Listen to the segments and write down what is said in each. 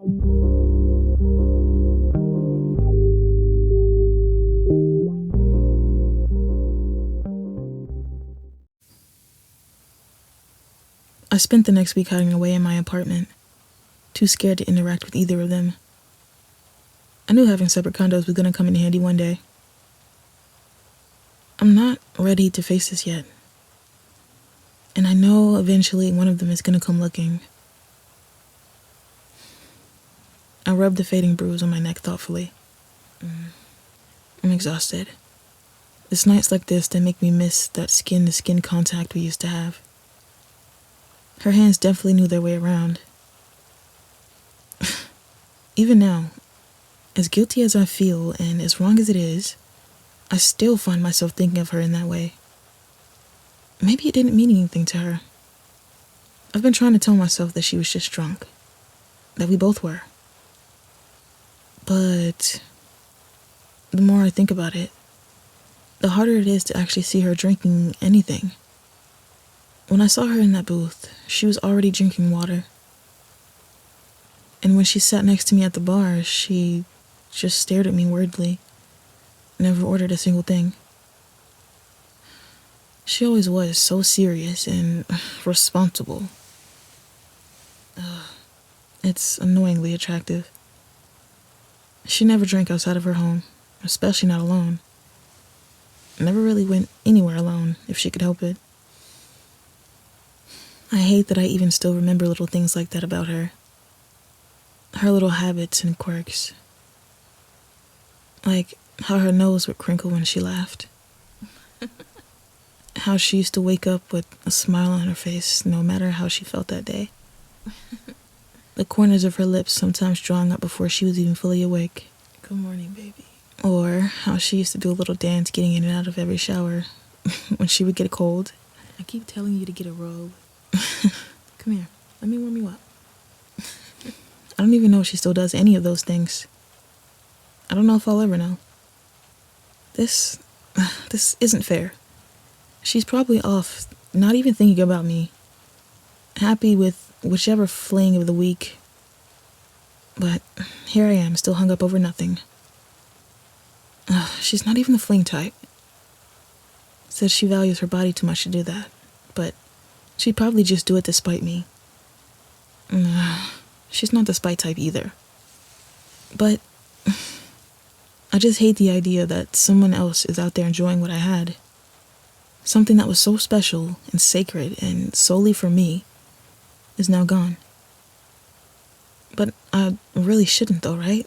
I spent the next week hiding away in my apartment, too scared to interact with either of them. I knew having separate condos was going to come in handy one day. I'm not ready to face this yet. And I know eventually one of them is going to come looking. I rubbed the fading bruise on my neck thoughtfully. I'm exhausted. It's nights like this that make me miss that skin-to-skin contact we used to have. Her hands definitely knew their way around. Even now, as guilty as I feel and as wrong as it is, I still find myself thinking of her in that way. Maybe it didn't mean anything to her. I've been trying to tell myself that she was just drunk, that we both were. But the more I think about it, the harder it is to actually see her drinking anything. When I saw her in that booth, she was already drinking water. And when she sat next to me at the bar, she just stared at me weirdly, never ordered a single thing. She always was so serious and responsible. It's annoyingly attractive. She never drank outside of her home, especially not alone. Never really went anywhere alone, if she could help it. I hate that I even still remember little things like that about her. Her little habits and quirks. Like how her nose would crinkle when she laughed. How she used to wake up with a smile on her face no matter how she felt that day. The corners of her lips sometimes drawing up before she was even fully awake. Good morning, baby. Or how she used to do a little dance getting in and out of every shower when she would get a cold. I keep telling you to get a robe. Come here. Let me warm you up. I don't even know if she still does any of those things. I don't know if I'll ever know. This isn't fair. She's probably off, not even thinking about me. Happy with whichever fling of the week. But here I am, still hung up over nothing. She's not even the fling type. Says she values her body too much to do that. But she'd probably just do it to spite me. She's not the spite type either. But I just hate the idea that someone else is out there enjoying what I had. Something that was so special and sacred and solely for me is now gone. But I really shouldn't though, right?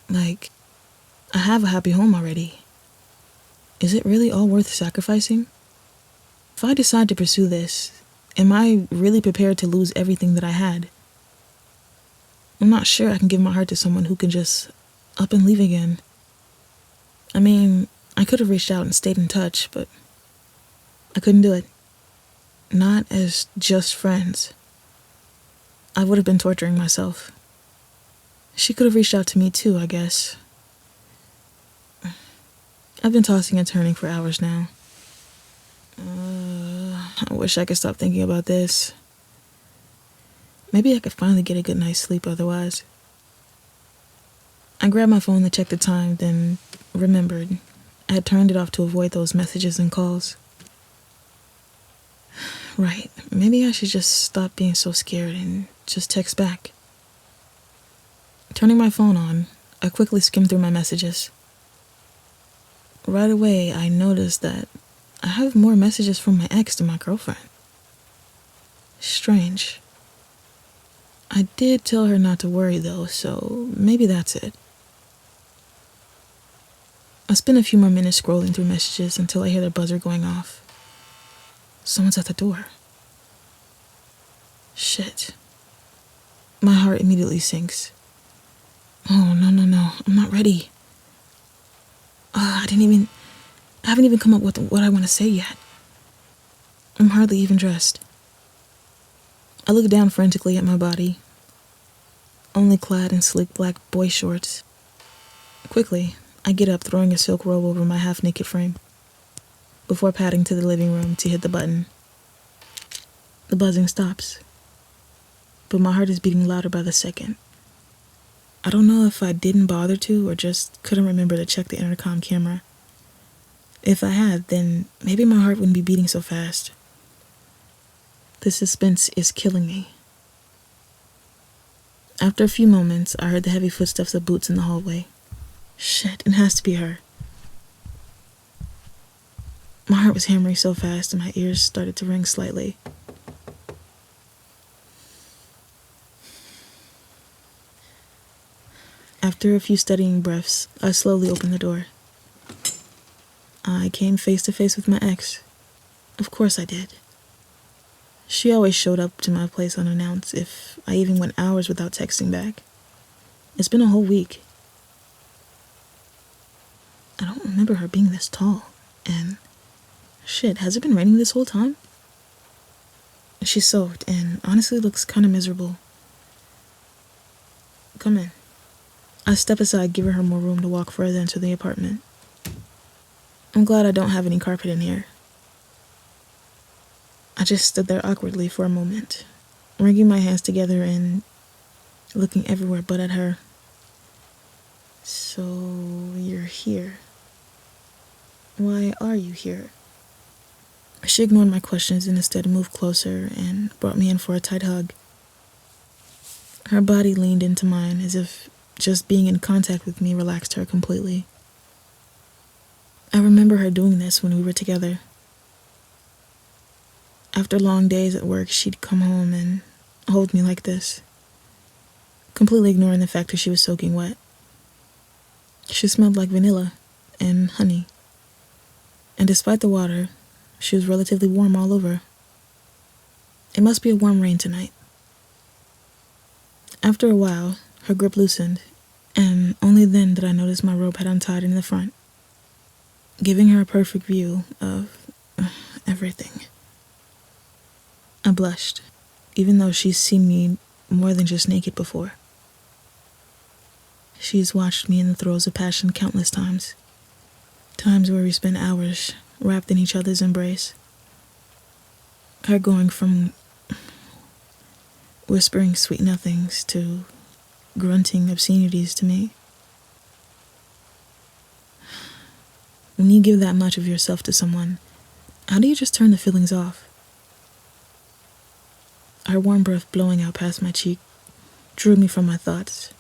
Like, I have a happy home already. Is it really all worth sacrificing? If I decide to pursue this, am I really prepared to lose everything that I had? I'm not sure I can give my heart to someone who can just up and leave again. I mean, I could have reached out and stayed in touch, but I couldn't do it. Not as just friends. I would have been torturing myself. She could have reached out to me too, I guess. I've been tossing and turning for hours now. I wish I could stop thinking about this. Maybe I could finally get a good night's sleep otherwise. I grabbed my phone to check the time, then remembered I had turned it off to avoid those messages and calls. Right, maybe I should just stop being so scared and just text back. Turning my phone on, I quickly skimmed through my messages. Right away, I noticed that I have more messages from my ex than my girlfriend. Strange. I did tell her not to worry though, so maybe that's it. I spent a few more minutes scrolling through messages until I hear the buzzer going off. Someone's at the door. Shit. My heart immediately sinks. Oh, no, I'm not ready. I haven't even come up with what I want to say yet. I'm hardly even dressed. I look down frantically at my body, only clad in sleek black boy shorts. Quickly, I get up, throwing a silk robe over my half-naked frame, before padding to the living room to hit the button. The buzzing stops, but my heart is beating louder by the second. I don't know if I didn't bother to or just couldn't remember to check the intercom camera. If I had, then maybe my heart wouldn't be beating so fast. The suspense is killing me. After a few moments, I heard the heavy footsteps of boots in the hallway. Shit, it has to be her. My heart was hammering so fast and my ears started to ring slightly. After a few steadying breaths, I slowly opened the door. I came face to face with my ex. Of course I did. She always showed up to my place unannounced if I even went hours without texting back. It's been a whole week. I don't remember her being this tall, and shit, has it been raining this whole time? She's soaked and honestly looks kind of miserable. Come in. I step aside, giving her more room to walk further into the apartment. I'm glad I don't have any carpet in here. I just stood there awkwardly for a moment, wringing my hands together and looking everywhere but at her. So, you're here. Why are you here? She ignored my questions and instead moved closer and brought me in for a tight hug. Her body leaned into mine as if just being in contact with me relaxed her completely. I remember her doing this when we were together. After long days at work, she'd come home and hold me like this, completely ignoring the fact that she was soaking wet. She smelled like vanilla and honey, and despite the water, she was relatively warm all over. It must be a warm rain tonight. After a while, her grip loosened, and only then did I notice my robe had untied in the front, giving her a perfect view of everything. I blushed, even though she's seen me more than just naked before. She's watched me in the throes of passion countless times. Times where we spent hours wrapped in each other's embrace. Her going from whispering sweet nothings to grunting obscenities to me. When you give that much of yourself to someone, how do you just turn the feelings off? Her warm breath blowing out past my cheek drew me from my thoughts.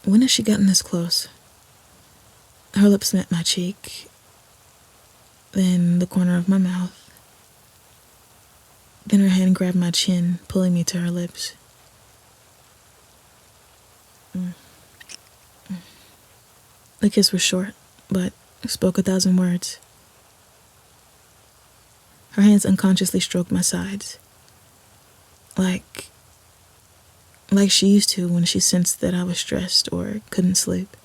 When has she gotten this close? Her lips met my cheek, then the corner of my mouth. Then her hand grabbed my chin, pulling me to her lips. The kiss was short, but spoke 1,000 words. Her hands unconsciously stroked my sides, like she used to when she sensed that I was stressed or couldn't sleep.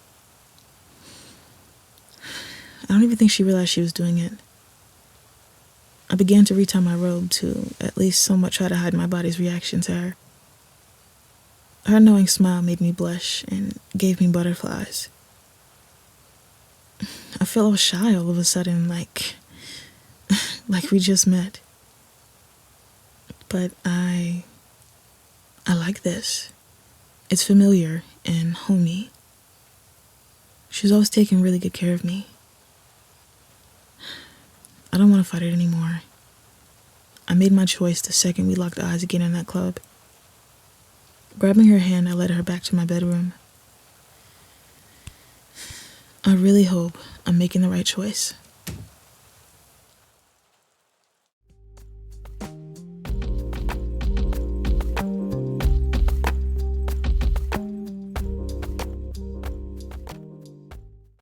I don't even think she realized she was doing it. I began to retie my robe to at least somewhat try to hide my body's reaction to her. Her knowing smile made me blush and gave me butterflies. I felt all shy all of a sudden, like we just met. But I like this. It's familiar and homey. She's always taken really good care of me. I don't want to fight it anymore. I made my choice the second we locked eyes again in that club. Grabbing her hand, I led her back to my bedroom. I really hope I'm making the right choice.